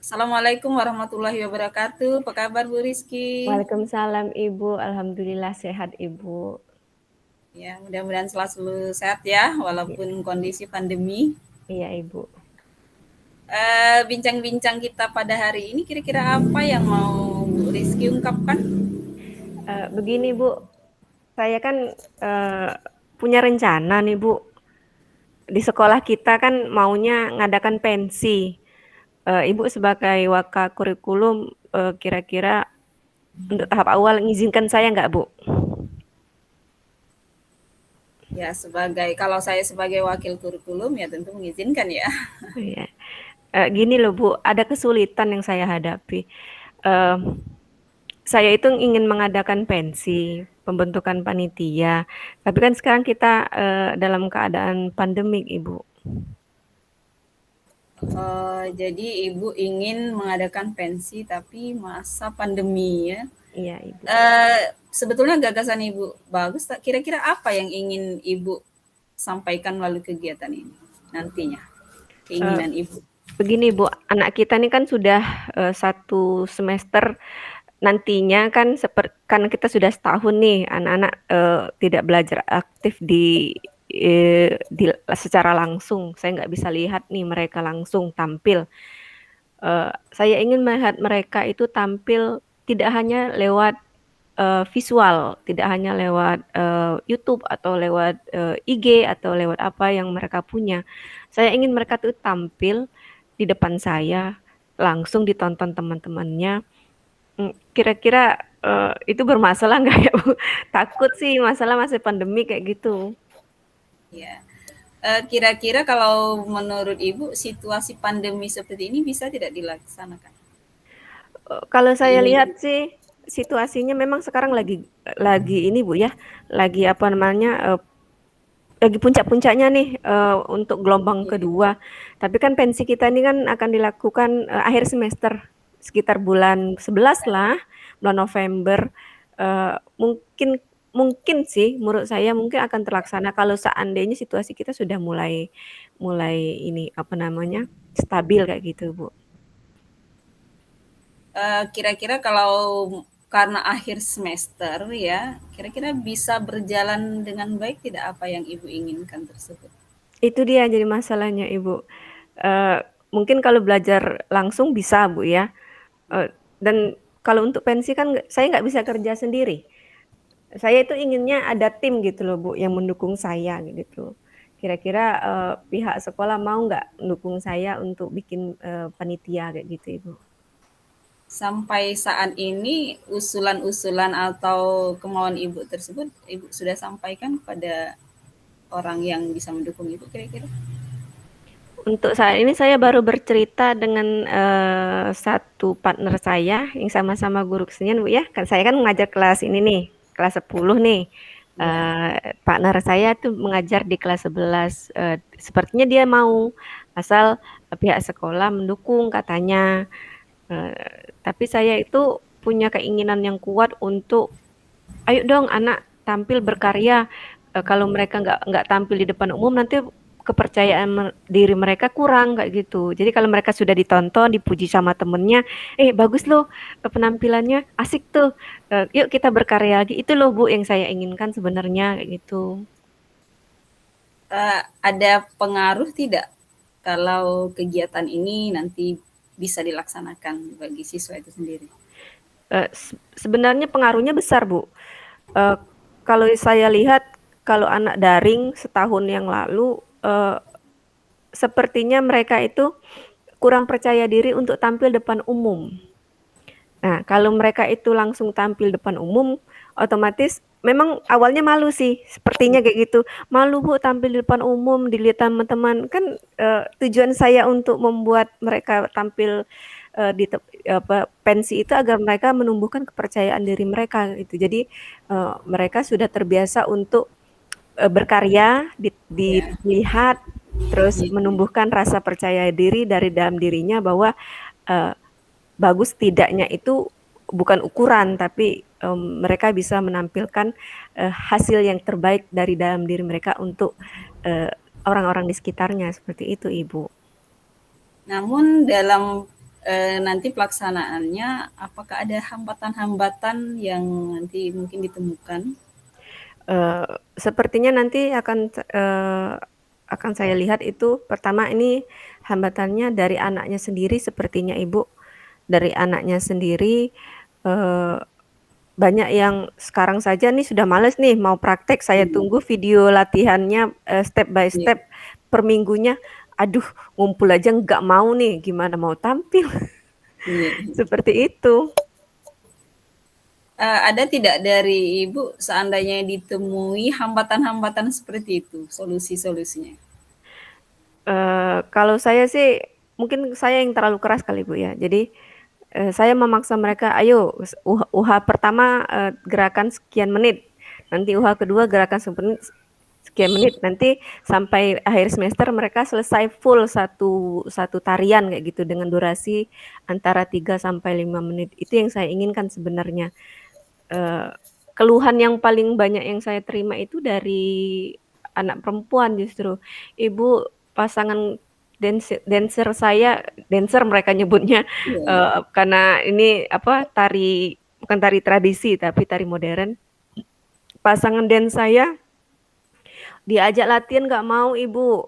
Assalamualaikum warahmatullahi wabarakatuh. Apa kabar Bu Rizky? Waalaikumsalam Ibu, alhamdulillah sehat Ibu. Ya, mudah-mudahan selalu sehat ya, Ya, walaupun kondisi pandemi. iya Ibu. Bincang-bincang kita pada hari ini, kira-kira apa yang mau Bu Rizky ungkapkan? Begini Bu, saya kan eh, punya rencana nih Bu. Di sekolah kita kan maunya ngadakan pensi. Ibu sebagai waka kurikulum kira-kira untuk tahap awal ngizinkan saya nggak Bu? Ya, kalau saya sebagai wakil kurikulum ya tentu mengizinkan ya. Iya. Gini loh Bu, ada kesulitan yang saya hadapi. Eh, Saya itu ingin mengadakan pensi, pembentukan panitia, tapi kan sekarang kita, dalam keadaan pandemik, Ibu. Jadi Ibu ingin mengadakan pensi tapi masa pandemi ya. Iya, Ibu. Sebetulnya gagasan Ibu bagus. Kira-kira apa yang ingin Ibu sampaikan melalui kegiatan ini nantinya? Eee, Keinginan Ibu. Begini, Bu, anak kita ini kan sudah, 1 semester, nantinya kan karena kita sudah setahun nih anak-anak, tidak belajar aktif secara langsung, saya nggak bisa lihat nih mereka langsung tampil. Saya ingin melihat mereka itu tampil tidak hanya lewat visual, tidak hanya lewat, YouTube atau lewat, IG atau lewat apa yang mereka punya. Saya ingin mereka tuh tampil di depan saya, langsung ditonton teman-temannya. Kira-kira, itu bermasalah nggak ya, Bu? Takut sih masalah masih pandemi kayak gitu. Ya. Kira-kira kalau menurut Ibu situasi pandemi seperti ini bisa tidak dilaksanakan? Kalau saya Ingin lihat sih situasinya memang sekarang lagi ini, Bu, ya, lagi apa namanya, lagi puncak-puncaknya nih, untuk gelombang ya, kedua. Tapi kan pensi kita ini kan akan dilakukan, akhir semester, sekitar bulan 11 lah, bulan November. Mungkin mungkin sih menurut saya mungkin akan terlaksana kalau seandainya situasi kita sudah mulai mulai ini, apa namanya, stabil kayak gitu, Bu. kira-kira kalau karena akhir semester ya, kira-kira bisa berjalan dengan baik tidak apa yang Ibu inginkan tersebut? Itu dia jadi masalahnya, Ibu. Eee, Mungkin kalau belajar langsung bisa, Bu, ya, dan kalau untuk pensi kan saya nggak bisa kerja sendiri. Saya itu inginnya ada tim gitu loh Bu, yang mendukung saya gitu. Kira-kira, pihak sekolah mau nggak mendukung saya untuk bikin, panitia kayak gitu Ibu? Sampai saat ini usulan-usulan atau kemauan Ibu tersebut Ibu sudah sampaikan pada orang yang bisa mendukung Ibu kira-kira? Untuk saat ini saya baru bercerita dengan, satu partner saya yang sama-sama guru kesenian Bu ya, kan saya kan mengajar kelas ini nih, kelas 10 nih, Ya. partner saya tuh mengajar di kelas 11, sepertinya dia mau, asal pihak sekolah mendukung katanya. Tapi saya itu punya keinginan yang kuat untuk, "Ayo dong anak tampil berkarya." Kalau mereka nggak tampil di depan umum nanti kepercayaan diri mereka kurang kayak gitu. Jadi kalau mereka sudah ditonton, dipuji sama temennya, "Eh bagus loh, penampilannya, asik tuh, yuk kita berkarya lagi." Itu loh Bu yang saya inginkan sebenarnya kayak gitu. Ada pengaruh tidak kalau kegiatan ini nanti bisa dilaksanakan bagi siswa itu sendiri? Sebenarnya pengaruhnya besar Bu. Eee, Kalau saya lihat, kalau anak daring setahun yang lalu, sepertinya mereka itu kurang percaya diri untuk tampil depan umum. Nah, kalau mereka itu langsung tampil depan umum, otomatis memang awalnya malu sih, sepertinya kayak gitu. "Malu Bu tampil di depan umum, dilihat teman-teman." Kan, tujuan saya untuk membuat mereka tampil, di pensi itu agar mereka menumbuhkan kepercayaan diri mereka gitu. Jadi, mereka sudah terbiasa untuk, berkarya, Ya, dilihat, terus menumbuhkan rasa percaya diri dari dalam dirinya bahwa, eee bagus tidaknya itu bukan ukuran, tapi, mereka bisa menampilkan, hasil yang terbaik dari dalam diri mereka untuk, eee, orang-orang di sekitarnya, seperti itu, Ibu. Namun dalam nanti pelaksanaannya, apakah ada hambatan-hambatan yang nanti mungkin ditemukan? Sepertinya nanti akan saya lihat itu pertama ini hambatannya dari anaknya sendiri sepertinya Ibu. Dari anaknya sendiri, eee, banyak yang sekarang saja nih sudah males nih mau praktek, saya Iya, tunggu video latihannya, step by iya, step per minggunya, aduh ngumpul aja nggak mau nih, gimana mau tampil, iya, iya. seperti itu. Ada tidak dari Ibu seandainya ditemui hambatan-hambatan seperti itu, solusi-solusinya? Kalau saya sih, mungkin saya yang terlalu keras kali Bu ya, jadi, saya memaksa mereka, "Ayo UH pertama, gerakan sekian menit, nanti UH kedua gerakan sekian menit, nanti sampai akhir semester mereka selesai full satu satu tarian," kayak gitu, dengan durasi antara 3 sampai 5 menit. Itu yang saya inginkan sebenarnya. Eee, Keluhan yang paling banyak yang saya terima itu dari anak perempuan justru, "Ibu, pasangan dancer saya," dancer mereka nyebutnya, Iya, iya. karena ini apa, bukan tari tradisi tapi tari modern, "Pasangan dance saya diajak latihan nggak mau Ibu."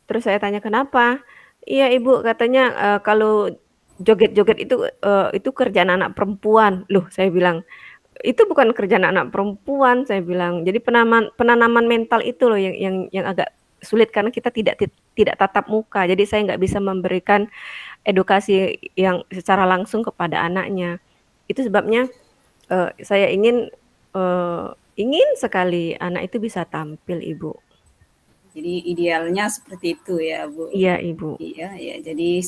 Terus saya tanya, "Kenapa?" "Iya Ibu," katanya, "kalau joget-joget itu kerjaan anak perempuan." Loh, saya bilang, "Itu bukan kerjaan anak perempuan," saya bilang. Jadi penanaman mental itu loh yang agak sulit karena kita tidak tatap muka. Jadi saya nggak bisa memberikan edukasi yang secara langsung kepada anaknya. Itu sebabnya, saya ingin sekali anak itu bisa tampil, Ibu. Jadi idealnya seperti itu ya, Bu. Iya, Ibu. Iya, ya. Jadi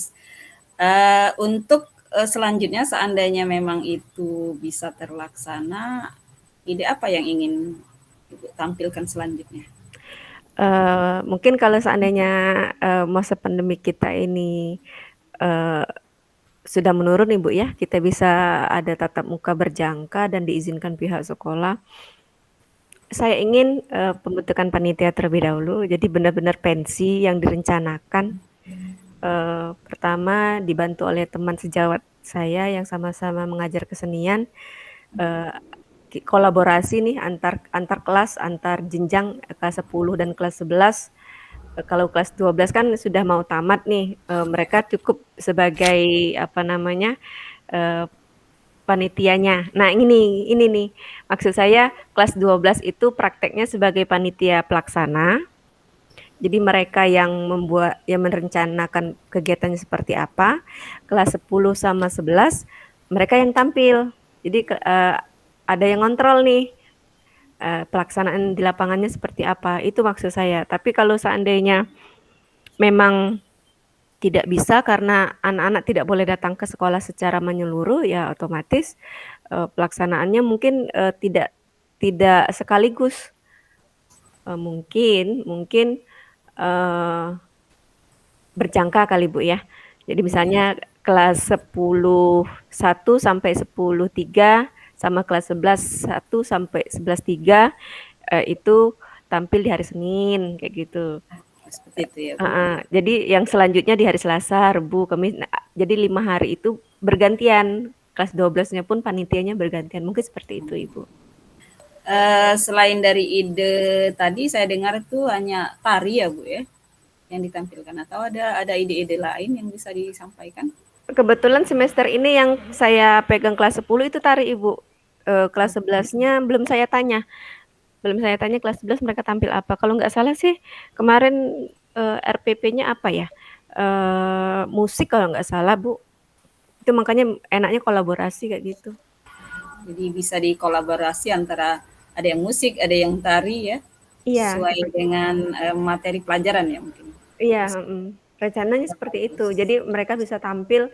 untuk selanjutnya seandainya memang itu bisa terlaksana, ide apa yang ingin Ibu tampilkan selanjutnya? Mungkin kalau seandainya, masa pandemi kita ini, eee, sudah menurun Ibu ya, kita bisa ada tatap muka berjangka dan diizinkan pihak sekolah. Saya ingin, pembentukan panitia terlebih dahulu, jadi benar-benar pensi yang direncanakan. Pertama dibantu oleh teman sejawat saya yang sama-sama mengajar kesenian, eee, kolaborasi nih antar antar kelas, antar jenjang, kelas 10 dan kelas 11. Kalau kelas 12 kan sudah mau tamat nih, mereka cukup sebagai apa namanya, eee, panitianya. Nah ini nih, maksud saya kelas 12 itu prakteknya sebagai panitia pelaksana, jadi mereka yang merencanakan kegiatannya seperti apa, kelas 10 sama 11 mereka yang tampil. Jadi ada yang ngontrol nih, pelaksanaan di lapangannya seperti apa, itu maksud saya. Tapi kalau seandainya memang tidak bisa karena anak-anak tidak boleh datang ke sekolah secara menyeluruh, ya otomatis, pelaksanaannya mungkin, tidak sekaligus, mungkin mungkin, eee, berjangka kali Bu ya. Jadi Iya. misalnya kelas 10.1 sampai 10.3 sama kelas 11.1 sampai 11.3, itu tampil di hari Senin kayak gitu. Seperti itu ya, Bu. Heeh, jadi yang selanjutnya di hari Selasa, Rabu, Kamis, nah jadi 5 hari itu bergantian, kelas 12-nya pun panitianya bergantian, mungkin seperti itu, Ibu. Selain dari ide tadi saya dengar itu hanya tari ya, Bu, ya, yang ditampilkan atau ada ide-ide lain yang bisa disampaikan? Kebetulan semester ini yang saya pegang kelas 10 itu tari, Ibu. Kelas Oke. 11-nya belum saya tanya kelas 11 mereka tampil apa, kalau nggak salah sih kemarin, RPP-nya apa ya, musik kalau nggak salah, Bu. Itu makanya enaknya kolaborasi kayak gitu. Jadi bisa dikolaborasi antara ada yang musik, ada yang tari ya, Iya, sesuai seperti dengan materi pelajaran ya mungkin. iya, mhm, rencananya seperti itu. Jadi mereka bisa tampil,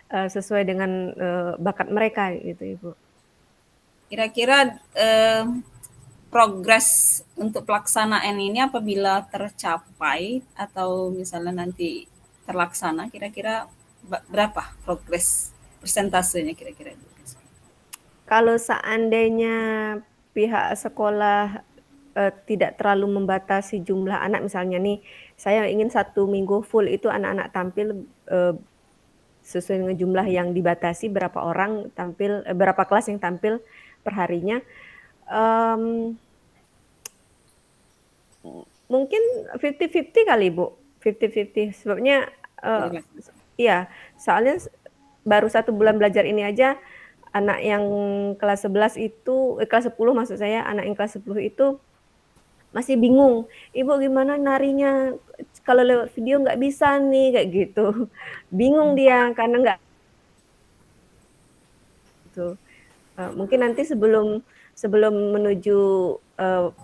sesuai dengan, bakat mereka gitu, Ibu. Kira-kira progres untuk pelaksanaan ini apabila tercapai atau misalnya nanti terlaksana, kira-kira berapa progres persentasenya kira-kira? Kalau seandainya pihak sekolah, tidak terlalu membatasi jumlah anak misalnya nih, Saya ingin 1 minggu full itu anak-anak tampil sesuai dengan jumlah yang dibatasi, berapa orang tampil, berapa kelas yang tampil per harinya. Um, Mungkin 50-50 kali Bu, 50-50 sebabnya iya, soalnya baru 1 bulan belajar ini aja anak yang kelas 11 itu, kelas 10 maksud saya, anak yang kelas 10 itu masih bingung, "Ibu gimana narinya? Kalau lewat video nggak bisa nih," kayak gitu. Bingung dia karena nggak gitu. Mungkin nanti sebelum sebelum menuju,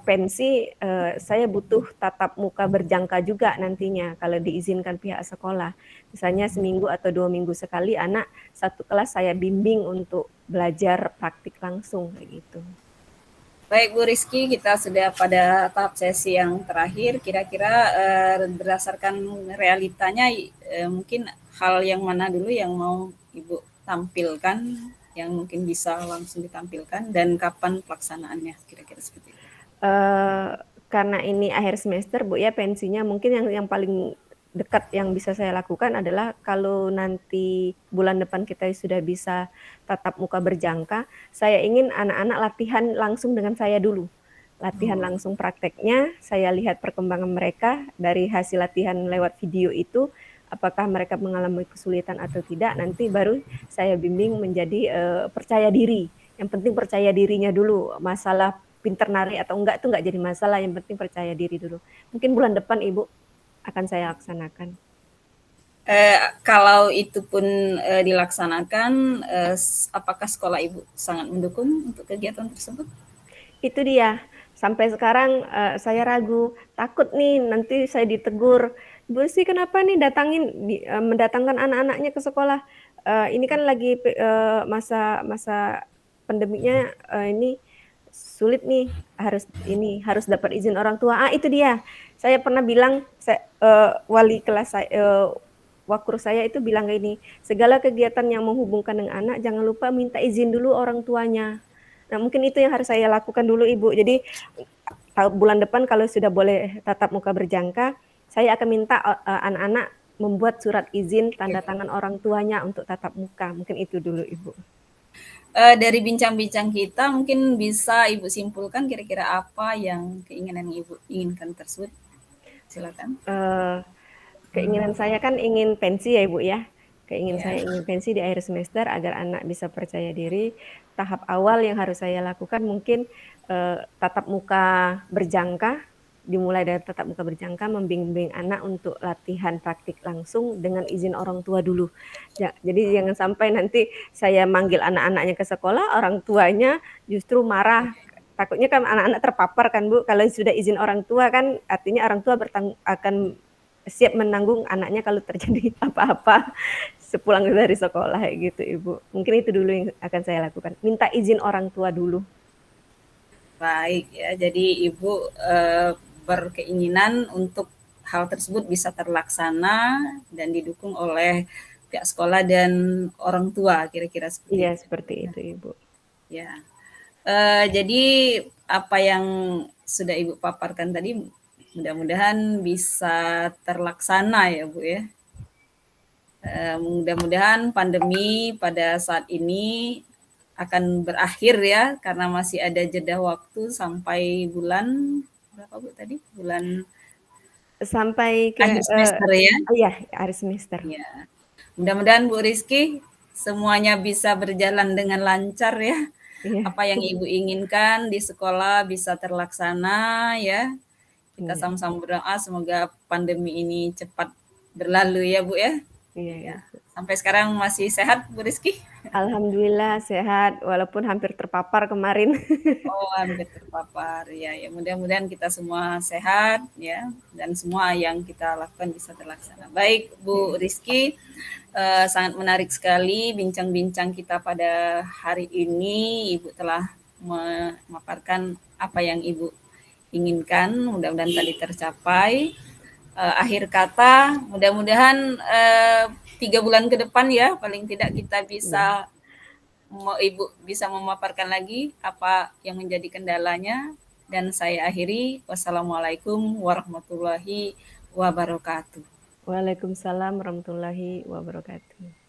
pensi, saya butuh tatap muka berjangka juga nantinya kalau diizinkan pihak sekolah. Misalnya seminggu atau 2 minggu sekali anak satu kelas saya bimbing untuk belajar praktik langsung, kayak gitu. Baik Bu Rizky, kita sudah pada tahap sesi yang terakhir. Kira-kira berdasarkan realitanya, mungkin hal yang mana dulu yang mau Ibu tampilkan, yang mungkin bisa langsung ditampilkan, dan kapan pelaksanaannya? Kira-kira seperti itu. Karena ini akhir semester Bu ya, pensinya mungkin yang paling dekat yang bisa saya lakukan adalah kalau nanti bulan depan kita sudah bisa tatap muka berjangka, saya ingin anak-anak latihan langsung dengan saya dulu. Latihan Oh, langsung prakteknya, saya lihat perkembangan mereka dari hasil latihan lewat video itu, apakah mereka mengalami kesulitan atau tidak, nanti baru saya bimbing menjadi percaya diri. Yang penting percaya dirinya dulu, masalah pinter nari atau enggak itu enggak jadi masalah, yang penting percaya diri dulu. Mungkin bulan depan Ibu akan saya laksanakan. kalau itu pun dilaksanakan, apakah sekolah Ibu sangat mendukung untuk kegiatan tersebut? Itu dia, sampai sekarang saya ragu, takut nih nanti saya ditegur, "Bu sih kenapa nih mendatangkan anak-anaknya ke sekolah? Ini kan lagi masa masa pandeminya, ini sulit nih, harus dapat izin orang tua." Itu dia, saya pernah bilang, wali kelas waktu saya itu bilang gini, "Segala kegiatan yang menghubungkan dengan anak jangan lupa minta izin dulu orang tuanya." Nah, mungkin itu yang harus saya lakukan dulu, Ibu. Jadi, bulan depan kalau sudah boleh tatap muka berjangka, saya akan minta, anak-anak membuat surat izin tanda tangan orang tuanya untuk tatap muka. Mungkin itu dulu, Ibu. Dari bincang-bincang kita mungkin bisa Ibu simpulkan kira-kira apa yang keinginan Ibu inginkan tersebut? Silakan. Eee, Keinginan saya kan ingin pensi ya, Ibu, ya. Keinginan Ya. saya ingin pensi di akhir semester agar anak bisa percaya diri. Tahap awal yang harus saya lakukan mungkin, tatap muka berjangka, dimulai dari tatap muka berjangka, membimbing anak untuk latihan praktik langsung dengan izin orang tua dulu. Jadi jangan sampai nanti saya manggil anak-anaknya ke sekolah, orang tuanya justru marah. Takutnya kan anak-anak terpapar kan, Bu, kalau sudah izin orang tua kan artinya orang tua akan siap menanggung anaknya kalau terjadi apa-apa sepulang dari sekolah kayak gitu, Ibu. Mungkin itu dulu yang akan saya lakukan, minta izin orang tua dulu. Baik ya, jadi Ibu berkeinginan untuk hal tersebut bisa terlaksana dan didukung oleh pihak sekolah dan orang tua, kira-kira Iya, seperti itu. seperti itu, Ibu. Ya, jadi apa yang sudah Ibu paparkan tadi mudah-mudahan bisa terlaksana ya Bu ya. Mudah-mudahan pandemi pada saat ini akan berakhir ya karena masih ada jeda waktu sampai bulan berapa Bu tadi? Bulan Sampai ke akhir semester ya. oh iya, akhir semester. Ya. Mudah-mudahan Bu Rizky semuanya bisa berjalan dengan lancar ya. Iya, Apa yang Ibu inginkan di sekolah bisa terlaksana ya. Kita iya, sama-sama berdoa semoga pandemi ini cepat berlalu ya Bu ya. iya, Ya. Ibu. Sampai sekarang masih sehat Bu Rizky? Alhamdulillah sehat walaupun hampir terpapar kemarin. Oh, hampir terpapar. Ya, ya mudah-mudahan kita semua sehat ya dan semua yang kita lakukan bisa terlaksana. Baik, Bu Iya, Rizky, sangat menarik sekali bincang-bincang kita pada hari ini. Ibu telah memaparkan apa yang Ibu inginkan. Mudah-mudahan tadi tercapai. Akhir kata, mudah-mudahan 3 bulan ke depan ya, paling tidak kita iya. bisa Ibu bisa memaparkan lagi apa yang menjadi kendalanya dan saya akhiri wassalamualaikum warahmatullahi wabarakatuh. Waalaikumsalam warahmatullahi wabarakatuh.